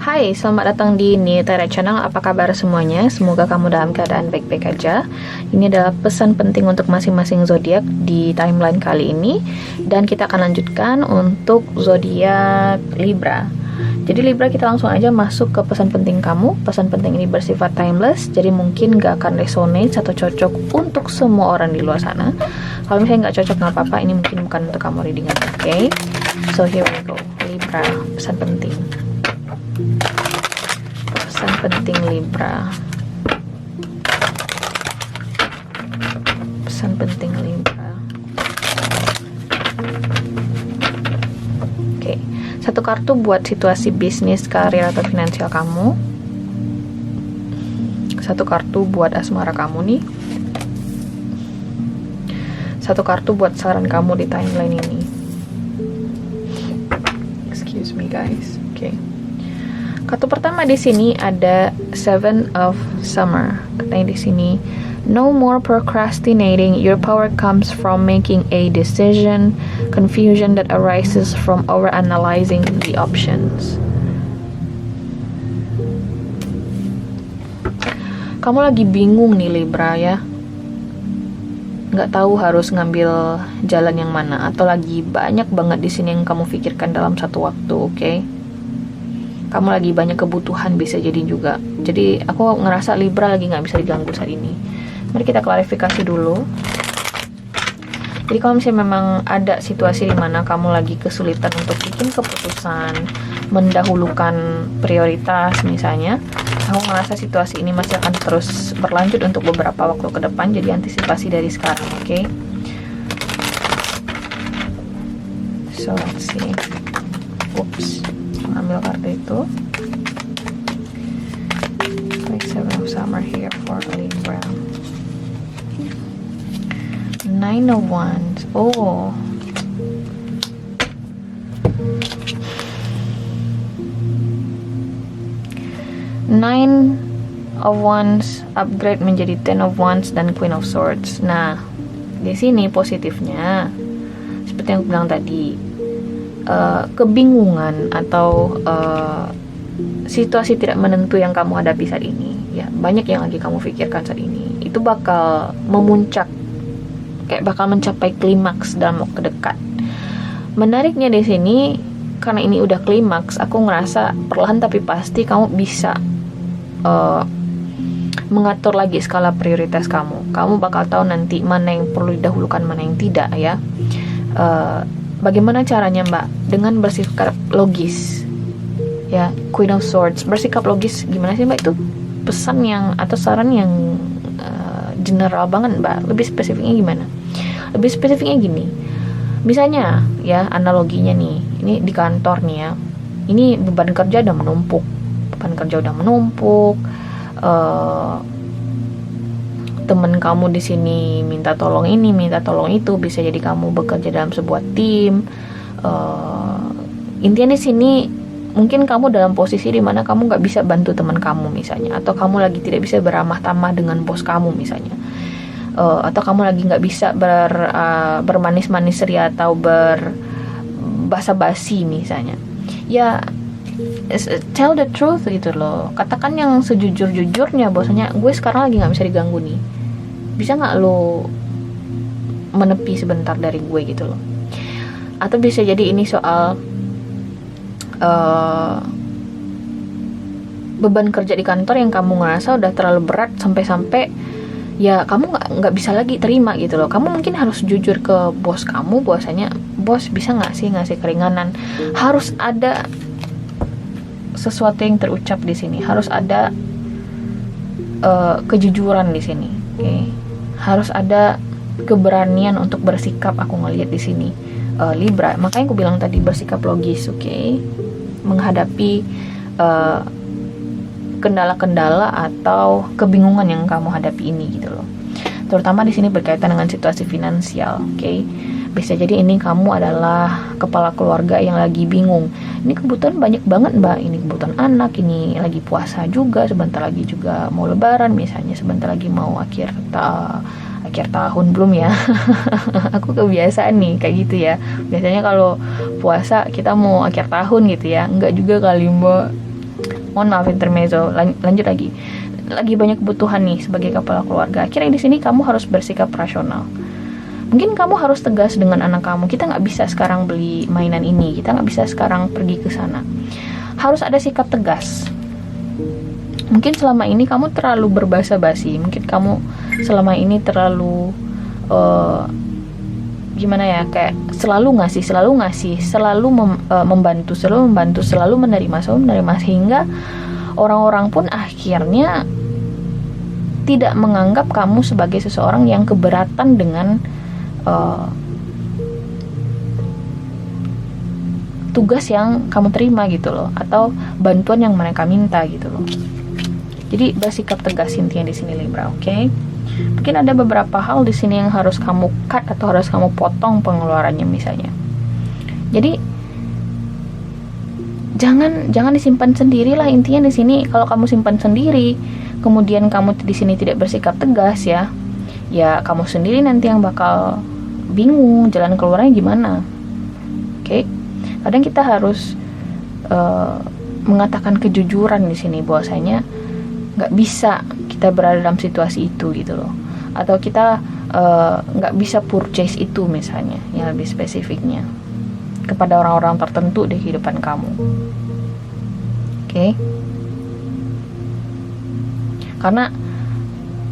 Hai, selamat datang di New Tara Channel. Apa kabar semuanya? Semoga kamu dalam keadaan baik-baik aja. Ini adalah pesan penting untuk masing-masing zodiak di timeline kali ini, dan kita akan lanjutkan untuk zodiak Libra. Jadi Libra, kita langsung aja masuk ke pesan penting kamu. Pesan penting ini bersifat timeless, jadi mungkin gak akan resonate atau cocok untuk semua orang di luar sana. Kalau misalnya gak cocok gak apa-apa, ini mungkin bukan untuk kamu readingan, oke? So here we go. Libra, pesan penting. Pesan penting Libra. Pesan penting Libra. Oke, satu kartu buat situasi bisnis, karir atau finansial kamu. Satu kartu buat asmara kamu nih. Satu kartu buat saran kamu di timeline ini. Excuse me guys. Oke. Kartu pertama di sini ada Seven of Summer. Katanya di sini, no more procrastinating. Your power comes from making a decision. Confusion that arises from overanalyzing the options. Kamu lagi bingung nih Libra ya. Nggak tahu harus ngambil jalan yang mana, atau lagi banyak banget di sini yang kamu pikirkan dalam satu waktu, oke? Kamu lagi banyak kebutuhan bisa jadi juga. Jadi aku ngerasa Libra lagi nggak bisa diganggu saat ini. Mari kita klarifikasi dulu. Jadi kalau misalnya memang ada situasi di mana kamu lagi kesulitan untuk bikin keputusan, mendahulukan prioritas misalnya, aku ngerasa situasi ini masih akan terus berlanjut untuk beberapa waktu ke depan. Jadi antisipasi dari sekarang, oke? So let's see. Oops. Ambil kartu itu. Like Seven of Summer here for Libra. Nine of Wands. Oh. Nine of Wands upgrade menjadi Ten of Wands dan Queen of Swords. Nah, di sini positifnya seperti yang aku bilang tadi, kebingungan atau situasi tidak menentu yang kamu hadapi saat ini, ya banyak yang lagi kamu pikirkan saat ini, itu bakal memuncak, kayak bakal mencapai klimaks dalam waktu dekat. Menariknya di sini, karena ini udah klimaks, aku ngerasa perlahan tapi pasti kamu bisa mengatur lagi skala prioritas kamu. Kamu bakal tahu nanti mana yang perlu didahulukan, mana yang tidak ya. Bagaimana caranya Mbak? Dengan bersikap logis ya, Queen of Swords. Bersikap logis gimana sih Mbak? Itu pesan yang atau saran yang general banget Mbak. Lebih spesifiknya gimana? Lebih spesifiknya gini, misalnya ya, analoginya nih, ini di kantor nih ya, ini beban kerja udah menumpuk, temen kamu di sini minta tolong ini, minta tolong itu, bisa jadi kamu bekerja dalam sebuah tim. Intinya di sini mungkin kamu dalam posisi di mana kamu nggak bisa bantu teman kamu misalnya, atau kamu lagi tidak bisa beramah tamah dengan bos kamu misalnya, atau kamu lagi nggak bisa bermanis-manis ria atau berbasa-basi misalnya. Ya, tell the truth gitu loh. Katakan yang sejujur-jujurnya, bahwasanya gue sekarang lagi nggak bisa diganggu nih. Bisa nggak lo menepi sebentar dari gue gitu loh. Atau bisa jadi ini soal beban kerja di kantor yang kamu ngerasa udah terlalu berat sampai-sampai ya kamu nggak bisa lagi terima gitu loh. Kamu mungkin harus jujur ke bos kamu, bahwasanya bos bisa nggak sih ngasih keringanan. Harus ada sesuatu yang terucap di sini, harus ada kejujuran di sini, okay? Harus ada keberanian untuk bersikap. Aku ngelihat di sini Libra, makanya aku bilang tadi bersikap logis, okay? Menghadapi kendala-kendala atau kebingungan yang kamu hadapi ini gitu loh. Terutama di sini berkaitan dengan situasi finansial, okay? Bisa jadi ini kamu adalah kepala keluarga yang lagi bingung. Ini kebutuhan banyak banget Mbak. Ini kebutuhan anak, ini lagi puasa juga, sebentar lagi juga mau lebaran misalnya, sebentar lagi mau akhir tahun belum ya. Aku kebiasaan nih kayak gitu ya. Biasanya kalau puasa kita mau akhir tahun gitu ya. Enggak juga kali Mbak. Mohon maaf intermezzo, lanjut lagi. Lagi banyak kebutuhan nih sebagai kepala keluarga. Akhirnya di sini kamu harus bersikap rasional. Mungkin kamu harus tegas dengan anak kamu. Kita nggak bisa sekarang beli mainan ini. Kita nggak bisa sekarang pergi ke sana. Harus ada sikap tegas. Mungkin selama ini kamu terlalu berbasa-basi. Mungkin kamu selama ini terlalu gimana ya, kayak selalu ngasih, membantu, selalu menerima, sehingga orang-orang pun akhirnya tidak menganggap kamu sebagai seseorang yang keberatan dengan tugas yang kamu terima gitu loh, atau bantuan yang mereka minta gitu loh. Jadi bersikap tegas intinya di sini Libra, oke? Mungkin ada beberapa hal di sini yang harus kamu cut atau harus kamu potong pengeluarannya misalnya. Jadi jangan disimpan sendiri lah intinya di sini. Kalau kamu simpan sendiri, kemudian kamu di sini tidak bersikap tegas ya kamu sendiri nanti yang bakal bingung jalan keluarnya gimana. Oke? Kadang kita harus mengatakan kejujuran di sini bahwasanya nggak bisa kita berada dalam situasi itu gitu loh, atau kita nggak bisa purchase itu misalnya, yang lebih spesifiknya kepada orang-orang tertentu di kehidupan kamu. Oke? Karena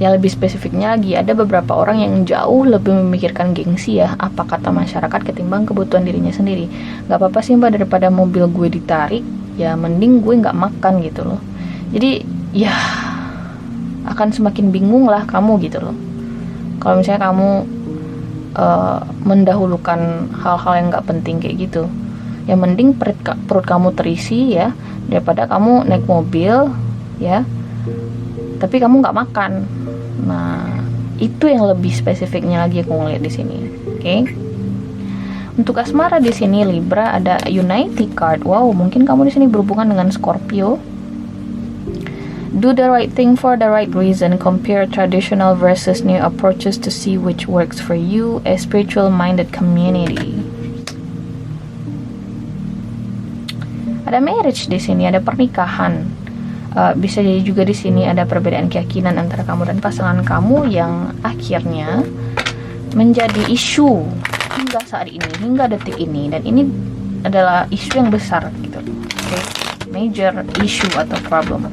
yang lebih spesifiknya lagi, ada beberapa orang yang jauh lebih memikirkan gengsi ya, apa kata masyarakat ketimbang kebutuhan dirinya sendiri. Gak apa-apa sih mbak, daripada mobil gue ditarik, ya mending gue gak makan gitu loh. Jadi ya akan semakin bingung lah kamu gitu loh kalau misalnya kamu mendahulukan hal-hal yang gak penting kayak gitu. Ya mending perut kamu terisi ya, daripada kamu naik mobil ya tapi kamu gak makan. Nah itu yang lebih spesifiknya lagi aku ngeliat di sini. Oke? Untuk asmara di sini Libra ada Unity card. Wow, mungkin kamu di sini berhubungan dengan Scorpio. Do the right thing for the right reason. Compare traditional versus new approaches to see which works for you. A spiritual-minded community. Ada marriage di sini, ada pernikahan. Bisa jadi juga di sini ada perbedaan keyakinan antara kamu dan pasangan kamu yang akhirnya menjadi isu hingga saat ini, hingga detik ini. Dan ini adalah isu yang besar gitu. Okay? Major issue atau problem.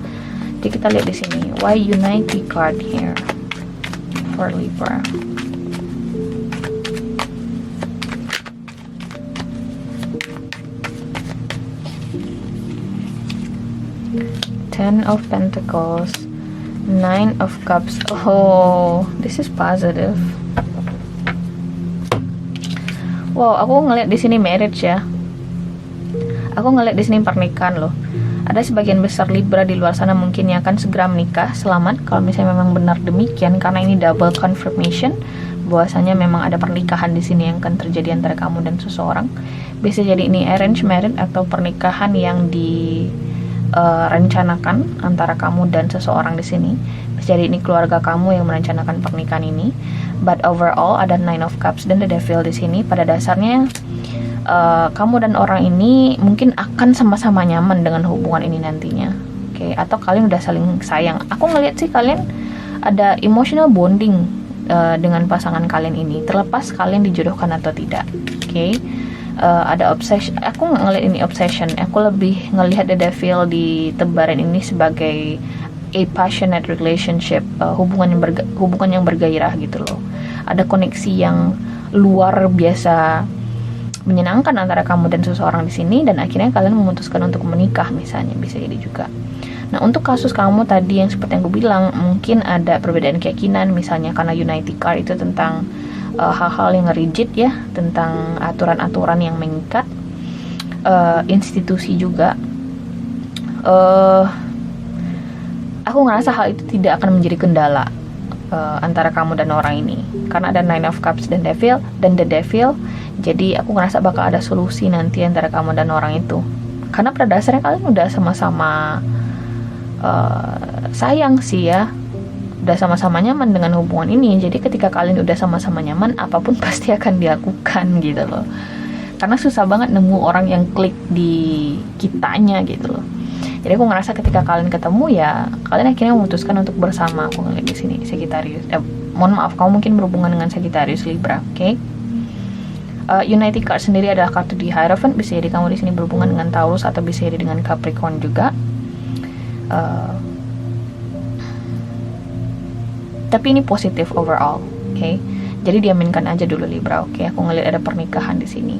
Jadi kita lihat di sini, why Unity card here for Libra. Ten of Pentacles, Nine of Cups. Oh, this is positive. Wow, aku ngeliat di sini marriage ya. Aku ngeliat di sini pernikahan loh. Ada sebagian besar Libra di luar sana mungkin yang akan segera menikah. Selamat kalau misalnya memang benar demikian, karena ini double confirmation bahwasanya memang ada pernikahan di sini yang akan terjadi antara kamu dan seseorang. Bisa jadi ini arranged marriage atau pernikahan yang direncanakan antara kamu dan seseorang di sini. Bisa jadi ini keluarga kamu yang merencanakan pernikahan ini. But overall ada Nine of Cups dan the Devil di sini. Pada dasarnya kamu dan orang ini mungkin akan sama-sama nyaman dengan hubungan ini nantinya, oke? Atau kalian udah saling sayang. Aku ngeliat sih kalian ada emotional bonding dengan pasangan kalian ini, terlepas kalian dijodohkan atau tidak, oke? Ada obsession. Aku nggak ngeliat ini obsession. Aku lebih ngelihat the Devil di tebaran ini sebagai a passionate relationship, hubungan yang bergairah gitu loh. Ada koneksi yang luar biasa menyenangkan antara kamu dan seseorang di sini, dan akhirnya kalian memutuskan untuk menikah misalnya, bisa jadi juga. Nah untuk kasus kamu tadi yang seperti yang gue bilang, mungkin ada perbedaan keyakinan misalnya karena Unity card itu tentang hal-hal yang rigid ya, tentang aturan-aturan yang mengikat, institusi juga. Aku ngerasa hal itu tidak akan menjadi kendala antara kamu dan orang ini, karena ada Nine of Cups dan the Devil. Jadi aku ngerasa bakal ada solusi nanti antara kamu dan orang itu, karena pada dasarnya kalian udah sama-sama sayang sih ya, udah sama-sama nyaman dengan hubungan ini. Jadi ketika kalian udah sama-sama nyaman, apapun pasti akan dilakukan gitu loh, karena susah banget nemu orang yang klik di kitanya gitu loh. Jadi aku ngerasa ketika kalian ketemu ya kalian akhirnya memutuskan untuk bersama. Aku ngeliat di sini Sagittarius. Mohon maaf, kamu mungkin berhubungan dengan Sagittarius Libra, oke? United card sendiri adalah kartu di Hierophant. Bisa jadi kamu di sini berhubungan dengan Taurus atau bisa jadi dengan Capricorn juga. Tapi ini positif overall, oke? Jadi diaminkan aja dulu Libra, oke? Aku ngeliat ada pernikahan di sini.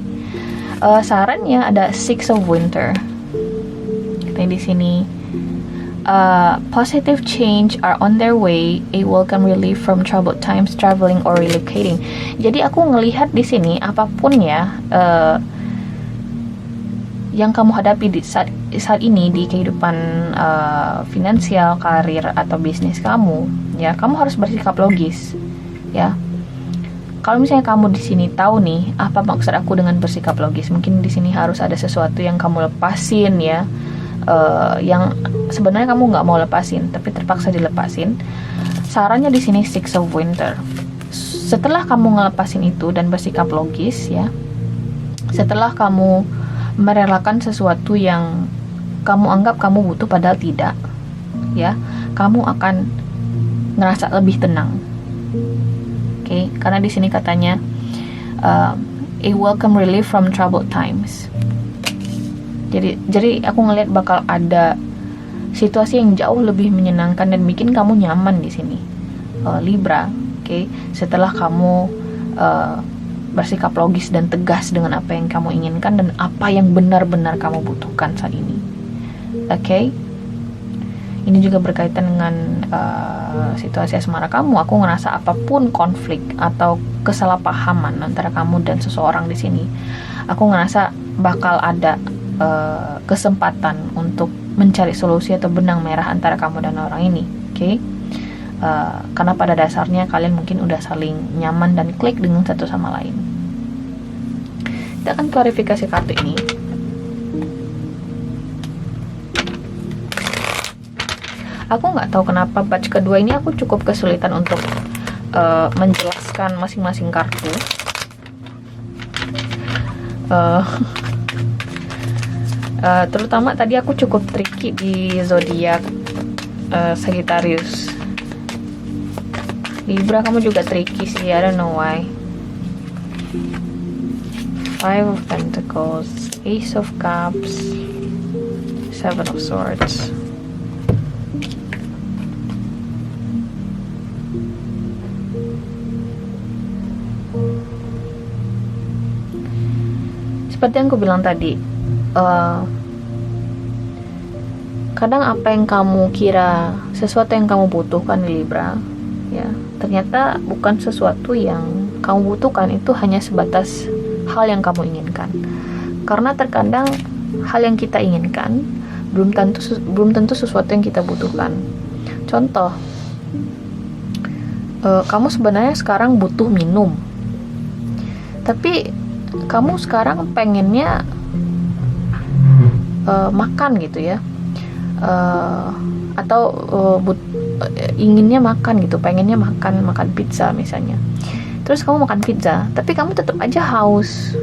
Sarannya ada Six of Winter. Katanya di sini positive change are on their way, a welcome relief from troubled times, traveling or relocating. Jadi aku ngelihat di sini apapun ya yang kamu hadapi di saat ini di kehidupan finansial, karir atau bisnis kamu, ya kamu harus bersikap logis, ya. Kalau misalnya kamu di sini tahu nih apa maksud aku dengan bersikap logis, mungkin di sini harus ada sesuatu yang kamu lepasin ya. Yang sebenarnya kamu nggak mau lepasin tapi terpaksa dilepasin. Sarannya di sini Six of Winter. Setelah kamu ngelepasin itu dan bersikap logis ya, setelah kamu merelakan sesuatu yang kamu anggap kamu butuh padahal tidak, ya, kamu akan ngerasa lebih tenang. Oke, karena di sini katanya a welcome relief from troubled times. Jadi aku ngelihat bakal ada situasi yang jauh lebih menyenangkan dan bikin kamu nyaman di sini, Libra. Oke, setelah kamu bersikap logis dan tegas dengan apa yang kamu inginkan dan apa yang benar-benar kamu butuhkan saat ini. Oke, ini juga berkaitan dengan situasi asmara kamu. Aku ngerasa apapun konflik atau kesalahpahaman antara kamu dan seseorang di sini, aku ngerasa bakal ada kesempatan untuk mencari solusi atau benang merah antara kamu dan orang ini, oke? Karena pada dasarnya kalian mungkin udah saling nyaman dan klik dengan satu sama lain. Kita akan klarifikasi kartu ini. Aku nggak tahu kenapa batch kedua ini aku cukup kesulitan untuk menjelaskan masing-masing kartu. Terutama tadi aku cukup tricky di zodiak Sagittarius. Libra kamu juga tricky sih, I don't know why. Five of Pentacles, Ace of Cups, Seven of Swords. Seperti yang aku bilang tadi, kadang apa yang kamu kira sesuatu yang kamu butuhkan di Libra, ya ternyata bukan sesuatu yang kamu butuhkan. Itu hanya sebatas hal yang kamu inginkan. Karena terkadang hal yang kita inginkan belum tentu sesuatu yang kita butuhkan. Contoh, kamu sebenarnya sekarang butuh minum, tapi kamu sekarang pengennya makan gitu ya, atau inginnya makan gitu, pengennya makan pizza misalnya. Terus kamu makan pizza, tapi kamu tetap aja haus,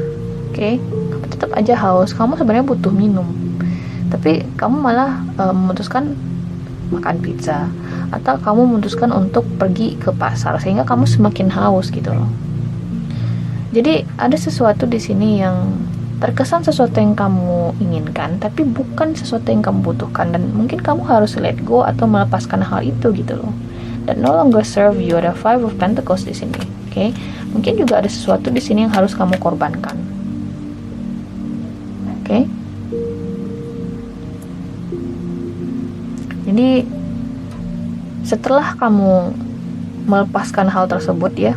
oke? Kamu tetap aja haus. Kamu sebenarnya butuh minum, tapi kamu malah memutuskan makan pizza, atau kamu memutuskan untuk pergi ke pasar sehingga kamu semakin haus gitu loh. Jadi ada sesuatu di sini yang terkesan sesuatu yang kamu inginkan tapi bukan sesuatu yang kamu butuhkan, dan mungkin kamu harus let go atau melepaskan hal itu gitu loh. Dan no longer serve you. Ada Five of Pentacles di sini, oke? Mungkin juga ada sesuatu di sini yang harus kamu korbankan, oke? Jadi setelah kamu melepaskan hal tersebut ya,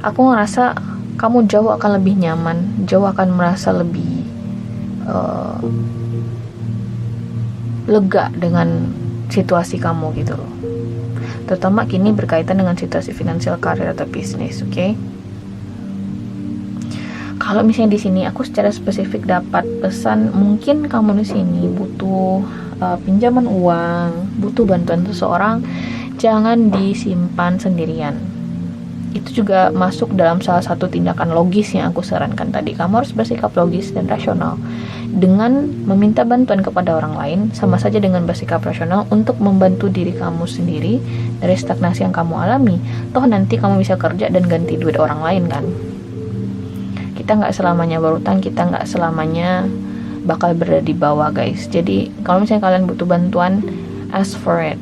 aku ngerasa kamu jauh akan lebih nyaman, jauh akan merasa lebih lega dengan situasi kamu gitu loh. Terutama kini berkaitan dengan situasi finansial, karir atau bisnis, oke? Kalau misalnya di sini aku secara spesifik dapat pesan, mungkin kamu di sini butuh pinjaman uang, butuh bantuan seseorang, jangan disimpan sendirian. Itu juga masuk dalam salah satu tindakan logis yang aku sarankan tadi. Kamu harus bersikap logis dan rasional. Dengan meminta bantuan kepada orang lain, sama saja dengan bersikap rasional untuk membantu diri kamu sendiri dari stagnasi yang kamu alami. Toh nanti kamu bisa kerja dan ganti duit orang lain kan. Kita nggak selamanya berutang, kita nggak selamanya bakal berada di bawah guys. Jadi kalau misalnya kalian butuh bantuan, ask for it.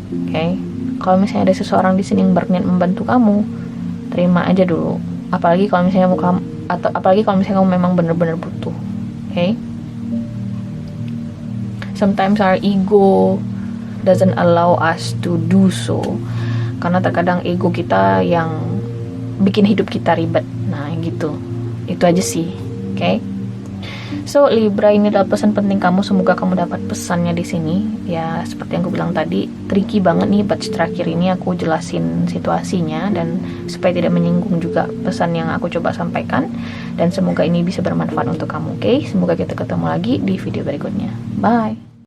Oke? Kalau misalnya ada seseorang di sini yang berniat membantu kamu, terima aja dulu. Apalagi kalau misalnya kamu memang benar-benar butuh. Okay? Sometimes our ego doesn't allow us to do so. Karena terkadang ego kita yang bikin hidup kita ribet. Nah, gitu. Itu aja sih. Okay? So, Libra, ini adalah pesan penting kamu. Semoga kamu dapat pesannya di sini. Ya, seperti yang aku bilang tadi, tricky banget nih batch terakhir ini aku jelasin situasinya, dan supaya tidak menyinggung juga pesan yang aku coba sampaikan. Dan semoga ini bisa bermanfaat untuk kamu, oke? Semoga kita ketemu lagi di video berikutnya. Bye!